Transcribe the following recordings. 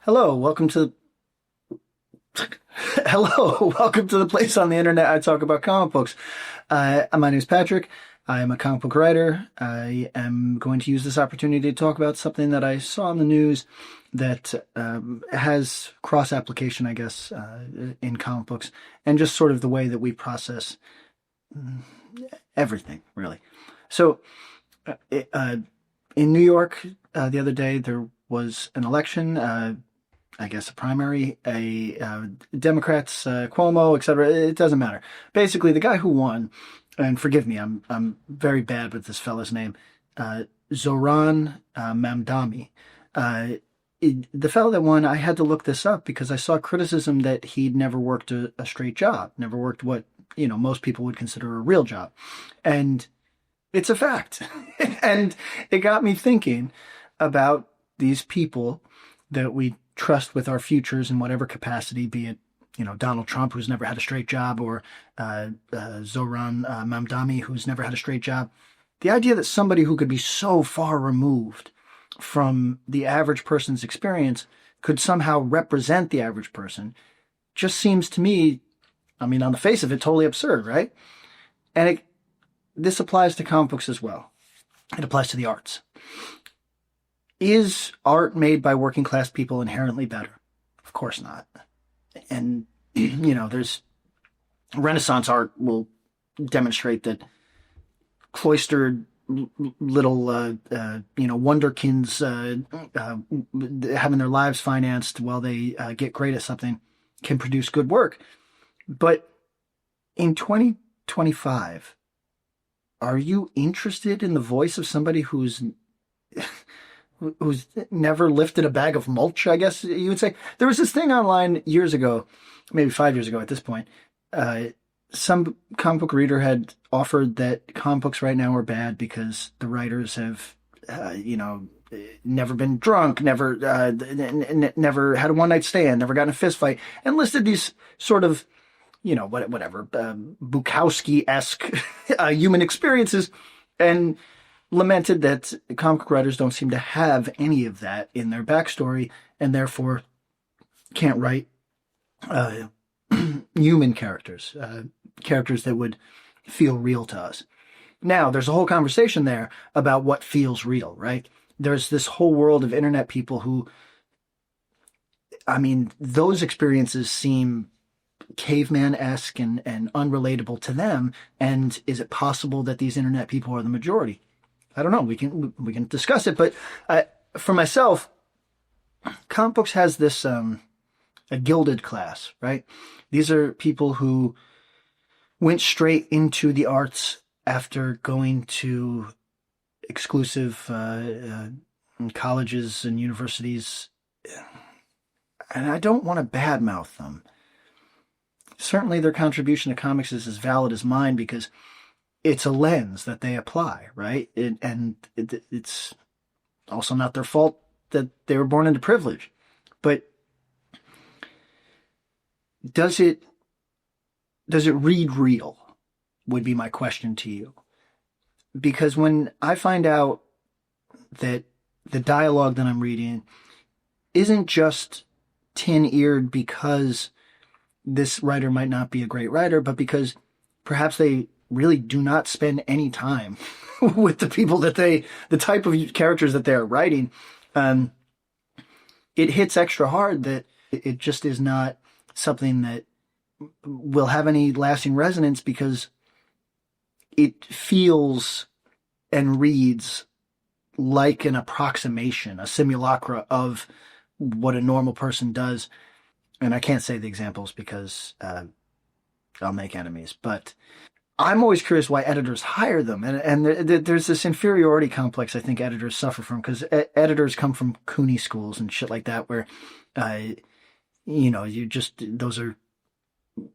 Hello, welcome to Hello, welcome to the place on the internet I talk about comic books. My name is Patrick. I am a comic book writer. I am going to use this opportunity to talk about something that I saw in the news that has cross application, I guess, in comic books, and just sort of the way that we process everything, really. So, in New York, the other day, there was an election. I guess a primary, Democrats, Cuomo, etc. It doesn't matter. Basically, the guy who won, and forgive me, I'm very bad with this fella's name, Zoran Mamdani. The fellow that won, I had to look this up because I saw criticism that he'd never worked a straight job, never worked what most people would consider a real job, and it's a fact. And it got me thinking about these people that we trust with our futures in whatever capacity, be it, Donald Trump, who's never had a straight job, or Zoran Mamdani, who's never had a straight job. The idea that somebody who could be so far removed from the average person's experience could somehow represent the average person just seems to me, on the face of it, totally absurd, right? And this applies to comic books as well. It applies to the arts. Is art made by working class people inherently better? Of course not. And, there's Renaissance art will demonstrate that cloistered little, wonderkins having their lives financed while they get great at something can produce good work. But in 2025, are you interested in the voice of somebody who's never lifted a bag of mulch, I guess you would say? There was this thing online years ago, maybe 5 years ago at this point. Some comic book reader had offered that comic books right now are bad because the writers have, never been drunk, never had a one-night stand, never gotten a fist fight, and listed these sort of, whatever, Bukowski-esque human experiences, and lamented that comic writers don't seem to have any of that in their backstory and therefore can't write human characters, characters that would feel real to us. Now, there's a whole conversation there about what feels real, right? There's this whole world of internet people who, those experiences seem caveman-esque and unrelatable to them. And is it possible that these internet people are the majority? I don't know. We can discuss it, but for myself, comic books has this a gilded class, right? These are people who went straight into the arts after going to exclusive colleges and universities, and I don't want to badmouth them. Certainly, their contribution to comics is as valid as mine because it's a lens that they apply, right? It's also not their fault that they were born into privilege. But does it read real, would be my question to you. Because when I find out that the dialogue that I'm reading isn't just tin-eared because this writer might not be a great writer, but because perhaps they really do not spend any time with the type of characters that they're writing, it hits extra hard that it just is not something that will have any lasting resonance because it feels and reads like an approximation, a simulacra of what a normal person does. And I can't say the examples because I'll make enemies, but I'm always curious why editors hire them. And there's this inferiority complex I think editors suffer from because editors come from Cooney schools and shit like that where,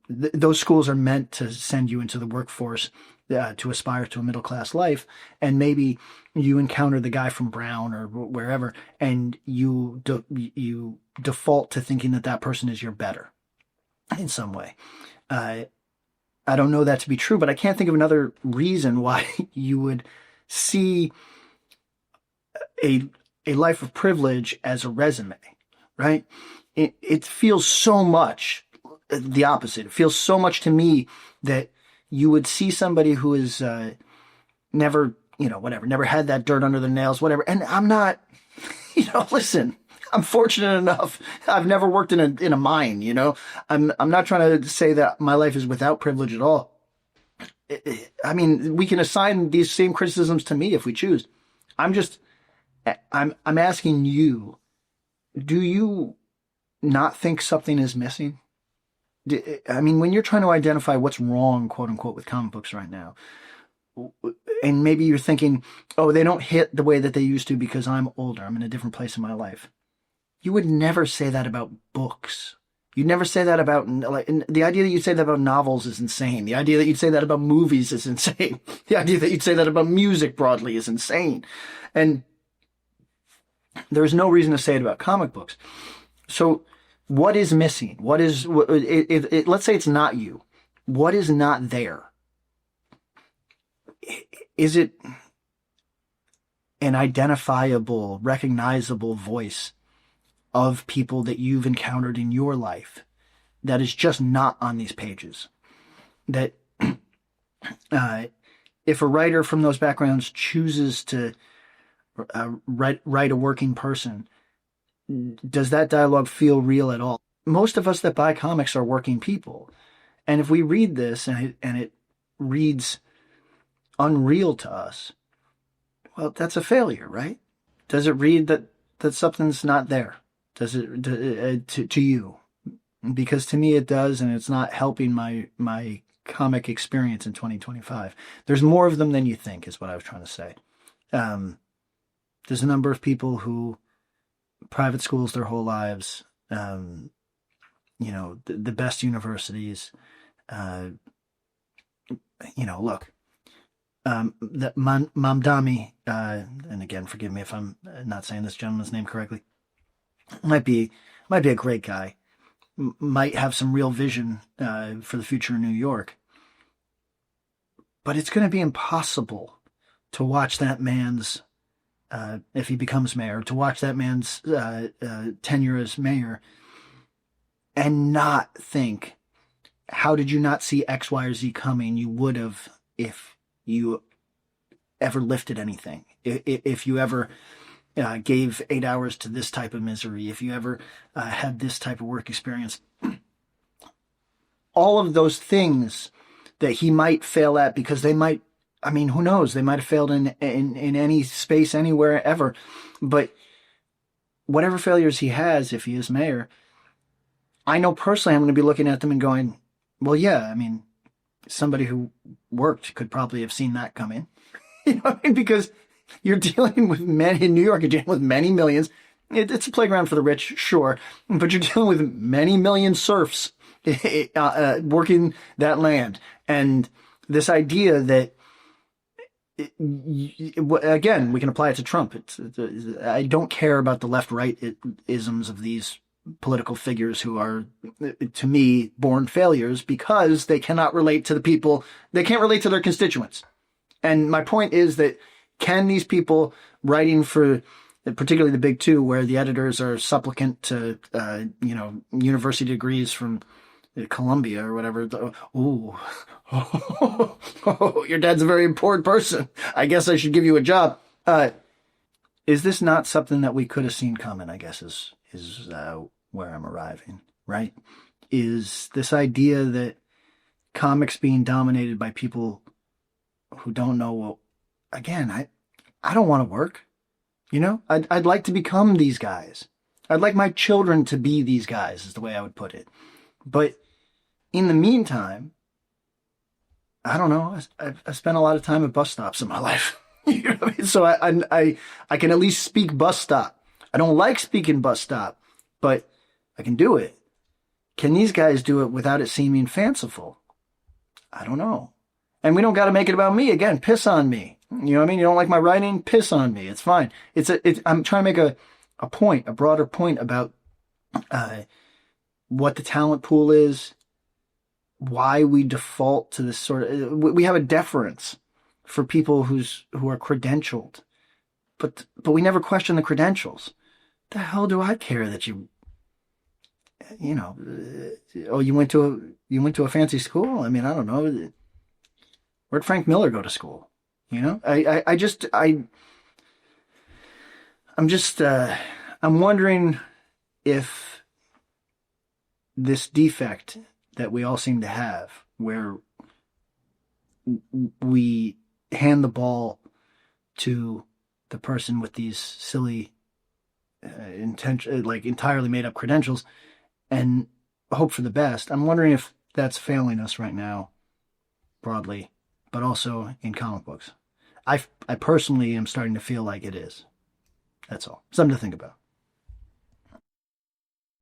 those schools are meant to send you into the workforce to aspire to a middle-class life. And maybe you encounter the guy from Brown or wherever, and you default to thinking that person is your better in some way. I don't know that to be true, but I can't think of another reason why you would see a life of privilege as a resume. right? It feels so much the opposite. It feels so much to me that you would see somebody who is never, whatever, never had that dirt under their nails, whatever. And I'm not, listen, I'm fortunate enough. I've never worked in a mine, I'm not trying to say that my life is without privilege at all. I mean, we can assign these same criticisms to me if we choose. I'm asking you, do you not think something is missing? I mean, when you're trying to identify what's wrong, quote unquote, with comic books right now, and maybe you're thinking, oh, they don't hit the way that they used to because I'm older. I'm in a different place in my life. You would never say that about books. You'd never say that about, like, the idea that you'd say that about novels is insane. The idea that you'd say that about movies is insane. The idea that you'd say that about music broadly is insane. And there's no reason to say it about comic books. So what is missing? Let's say it's not you. What is not there? Is it an identifiable, recognizable voice of people that you've encountered in your life that is just not on these pages? That if a writer from those backgrounds chooses to write a working person, does that dialogue feel real at all? Most of us that buy comics are working people. And if we read this and it reads unreal to us, well, that's a failure, right? Does it read that something's not there? Does it to you? Because to me it does, and it's not helping my comic experience in 2025. There's more of them than you think, is what I was trying to say. There's a number of people who private schools their whole lives, the best universities, look, that Mamdani, and again, forgive me if I'm not saying this gentleman's name correctly, might be a great guy, might have some real vision for the future in New York, but it's going to be impossible to watch that man's, if he becomes mayor, to watch that man's tenure as mayor and not think, how did you not see X, Y, or Z coming? You would have if you ever lifted anything, if you ever gave 8 hours to this type of misery, if you ever had this type of work experience. All of those things that he might fail at, because they might, I mean, who knows? They might have failed in any space, anywhere, ever. But whatever failures he has, if he is mayor, I know personally I'm going to be looking at them and going, well, yeah, I mean, somebody who worked could probably have seen that coming. You know what I mean? Because you're dealing with in New York, you're dealing with many millions. It's a playground for the rich, sure, but you're dealing with many million serfs working that land. And this idea that, again, we can apply it to Trump. I don't care about the left-right isms of these political figures who are, to me, born failures because they cannot relate to the people. They can't relate to their constituents. And my point is that, can these people writing for particularly the big two, where the editors are supplicant to, university degrees from Columbia or whatever. Ooh, your dad's a very important person. I guess I should give you a job. Is this not something that we could have seen coming? I guess is where I'm arriving, right? Is this idea that comics being dominated by people who don't know, well, again, I don't want to work. I'd like to become these guys. I'd like my children to be these guys, is the way I would put it. But in the meantime, I don't know. I spent a lot of time at bus stops in my life. You know what I mean? So I can at least speak bus stop. I don't like speaking bus stop, but I can do it. Can these guys do it without it seeming fanciful? I don't know. And we don't got to make it about me. Again, piss on me. You know what I mean? You don't like my writing? Piss on me. It's fine. I'm trying to make a point, a broader point about what the talent pool is, why we default to this sort of, we have a deference for people who are credentialed, but we never question the credentials. The hell do I care that you oh, you went to a fancy school. I mean, I don't know. Where'd Frank Miller go to school? I'm just, I'm wondering if this defect that we all seem to have, where we hand the ball to the person with these silly intention, like entirely made up credentials, and hope for the best. I'm wondering if that's failing us right now, broadly, but also in comic books. I personally am starting to feel like it is. That's all. Something to think about.